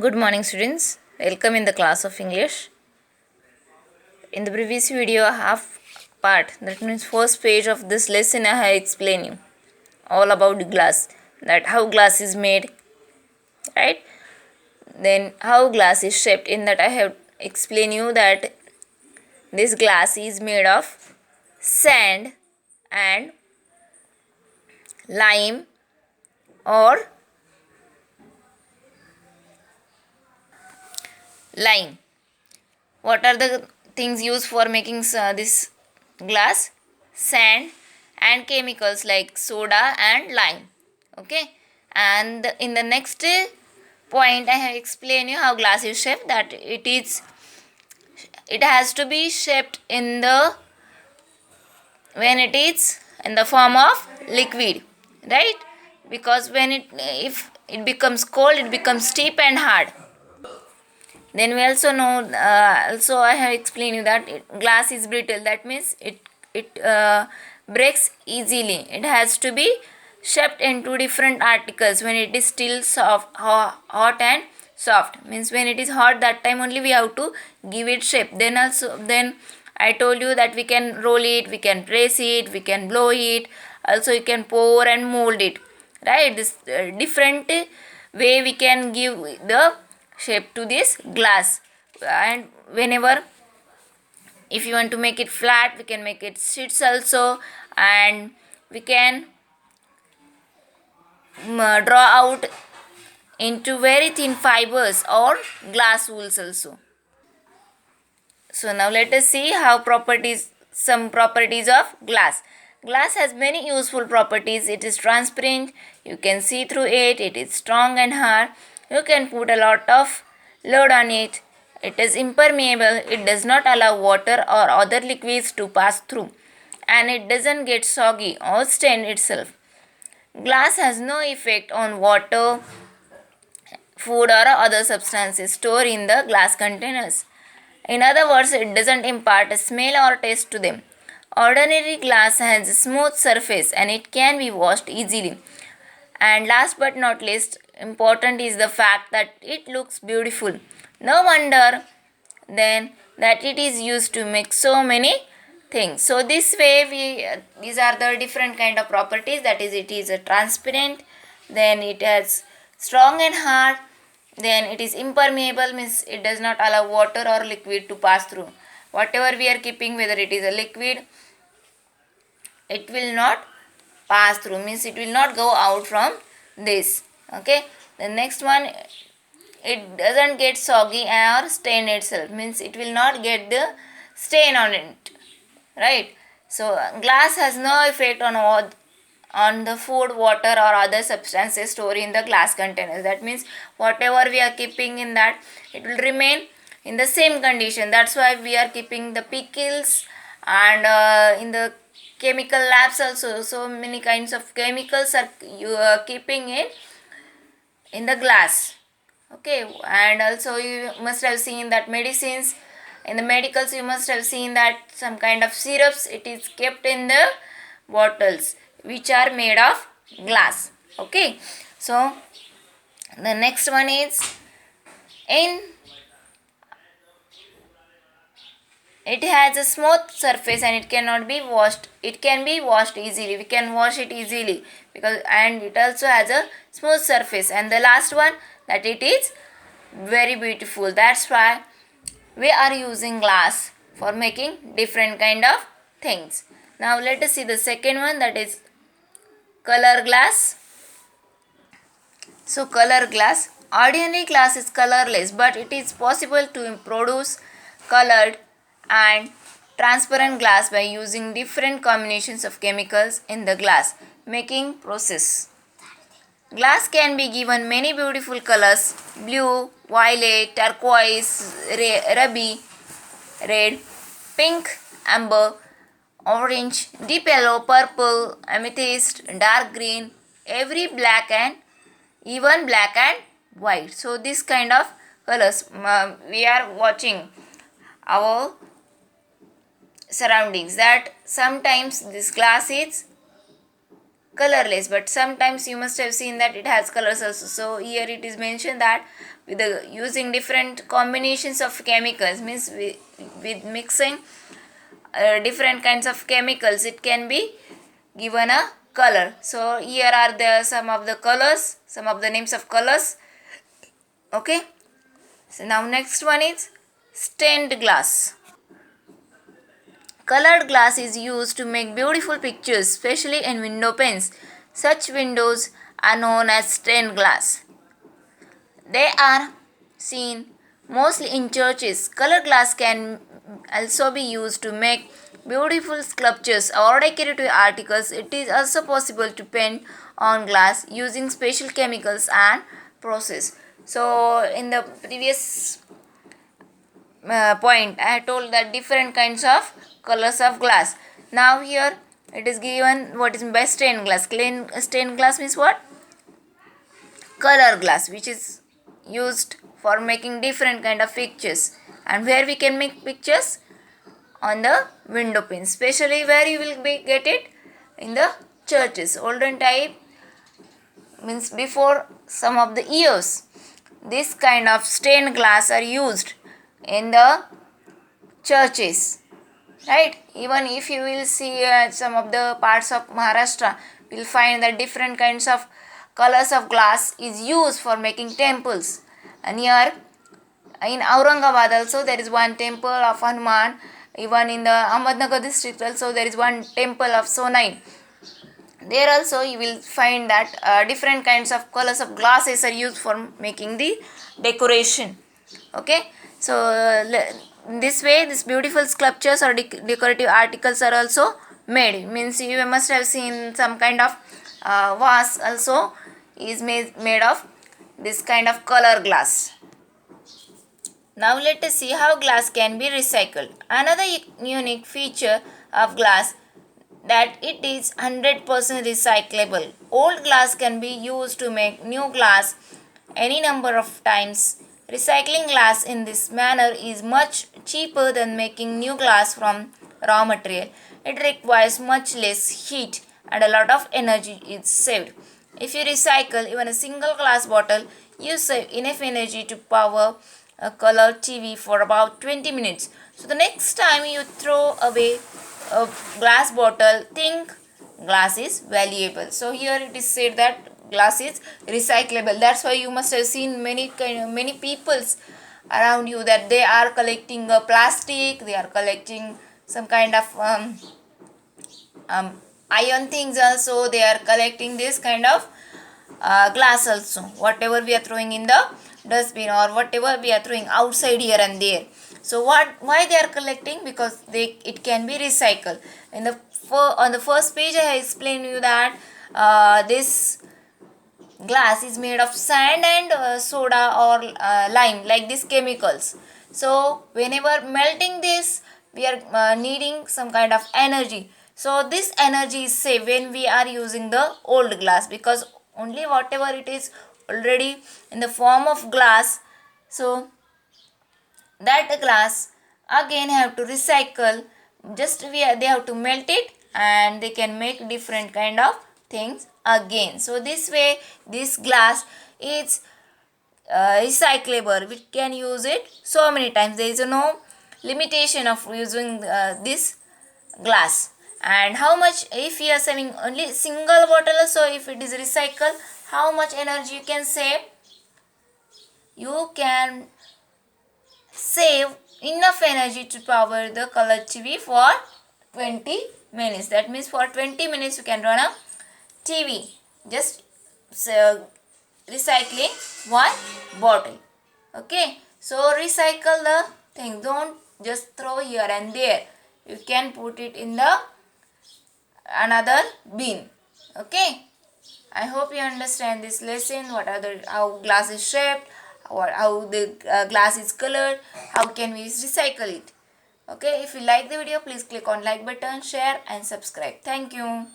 Good morning, students. Welcome in the class of English. In the previous video, half part, that means first page of this lesson, I have explained you all about glass, that how glass is made, right? Then how glass is shaped. In that, I have explained you that this glass is made of sand and lime or lime. What are the things used for making this glass? Sand and chemicals like soda and lime. Okay, and in the next point I have explained you how glass is shaped, that it has to be shaped in the when it is in the form of liquid, right? Because when if it becomes cold, it becomes stiff and hard. Then we also know, also I have explained you that glass is brittle. That means it breaks easily. It has to be shaped into different articles when it is still soft, hot and soft. Means when it is hot, that time only we have to give it shape. Then I told you that we can roll it, we can press it, we can blow it. Also you can pour and mold it. Right? This different way we can give the shape to this glass. And whenever if you want to make it flat, we can make it sheets also, and we can draw out into very thin fibers or glass wools also. So now let us see some properties of glass. Glass has many useful properties. It is transparent, you can see through it, it is strong and hard, you can put a lot of load on it, it is impermeable, it does not allow water or other liquids to pass through, and it doesn't get soggy or stain itself. Glass has no effect on water, food or other substances stored in the glass containers. In other words, it doesn't impart a smell or taste to them. Ordinary glass has a smooth surface and it can be washed easily. And last but not least, important is the fact that it looks beautiful. No wonder then that it is used to make so many things. So this way these are the different kind of properties, that is it is a transparent, then it has strong and hard, then it is impermeable, means it does not allow water or liquid to pass through. Whatever we are keeping, whether it is a liquid, it will not pass through, means it will not go out from this. Okay, the next one, it doesn't get soggy or stain itself, means it will not get the stain on it, right? So glass has no effect on the food, water or other substances stored in the glass containers. That means whatever we are keeping in that, it will remain in the same condition. That's why we are keeping the pickles, and in the chemical labs also so many kinds of chemicals are you are keeping in the glass. Okay, and also you must have seen that medicines in the medicals, you must have seen that some kind of syrups, it is kept in the bottles which are made of glass. Okay, so the next one is, in it has a smooth surface and it cannot be washed, it can be washed easily, we can wash it easily, because and it also has a smooth surface. And the last one, that it is very beautiful. That's why we are using glass for making different kind of things. Now let us see the second one, that is color glass. So color glass, ordinary glass is colorless, but it is possible to produce colored and transparent glass by using different combinations of chemicals in the glass making process. Glass can be given many beautiful colors: blue, violet, turquoise, ruby, red, pink, amber, orange, deep yellow, purple, amethyst, dark green, every black, and even black and white. So this kind of colors we are watching our surroundings, that sometimes this glass is colorless, but sometimes you must have seen that it has colors also. So here it is mentioned that with the using different combinations of chemicals, means with mixing different kinds of chemicals, it can be given a color. So here are the some of the colors, some of the names of colors. Okay, so now next one is stained glass. Colored glass is used to make beautiful pictures, especially in window panes. Such windows are known as stained glass. They are seen mostly in churches. Colored glass can also be used to make beautiful sculptures or decorative articles. It is also possible to paint on glass using special chemicals and process. So in the previous point I told that different kinds of colors of glass. Now here it is given what is by stained glass. Stained glass means what? Color glass, which is used for making different kind of pictures. And where we can make pictures? On the window pane, especially where you will get it in the churches. Olden type means before some of the years, this kind of stained glass are used in the churches, right? Even if you will see some of the parts of Maharashtra, you will find that different kinds of colors of glass is used for making temples. And here in Aurangabad also there is one temple of Hanuman. Even in the Ahmednagar district also there is one temple of Sonai. There also you will find that different kinds of colors of glasses are used for making the decoration. Okay, so this way this beautiful sculptures or decorative articles are also made. Means you must have seen some kind of vase also is made of this kind of color glass. Now let us see how glass can be recycled. Another unique feature of glass that it is 100% recyclable. Old glass can be used to make new glass any number of times. Recycling glass in this manner is much cheaper than making new glass from raw material. It requires much less heat and a lot of energy is saved. If you recycle even a single glass bottle, you save enough energy to power a color TV for about 20 minutes. So the next time you throw away a glass bottle, think glass is valuable. So here it is said that glass is recyclable. That's why you must have seen many peoples around you that they are collecting plastic, they are collecting some kind of iron things also, they are collecting this kind of glass also, whatever we are throwing in the dustbin or whatever we are throwing outside here and there. So why they are collecting? Because it can be recycled. On the first page I explained you that this glass is made of sand and soda or lime, like these chemicals. So whenever melting this, we are needing some kind of energy. So this energy is saved when we are using the old glass, because only whatever it is already in the form of glass, so that glass again have to recycle, they have to melt it and they can make different kind of things again. So this way this glass is recyclable. We can use it so many times. There is no limitation of using this glass. And how much, if you are saving only single bottle, so if it is recycled, how much energy you can save? You can save enough energy to power the color TV for 20 minutes. That means for 20 minutes you can run a TV, just recycling one bottle. Okay, so recycle the thing, don't just throw here and there. You can put it in the another bin. Okay, I hope you understand this lesson. What are the how glass is shaped, or how the glass is colored, how can we recycle it. Okay, if you like the video, please click on like button, share and subscribe. Thank you.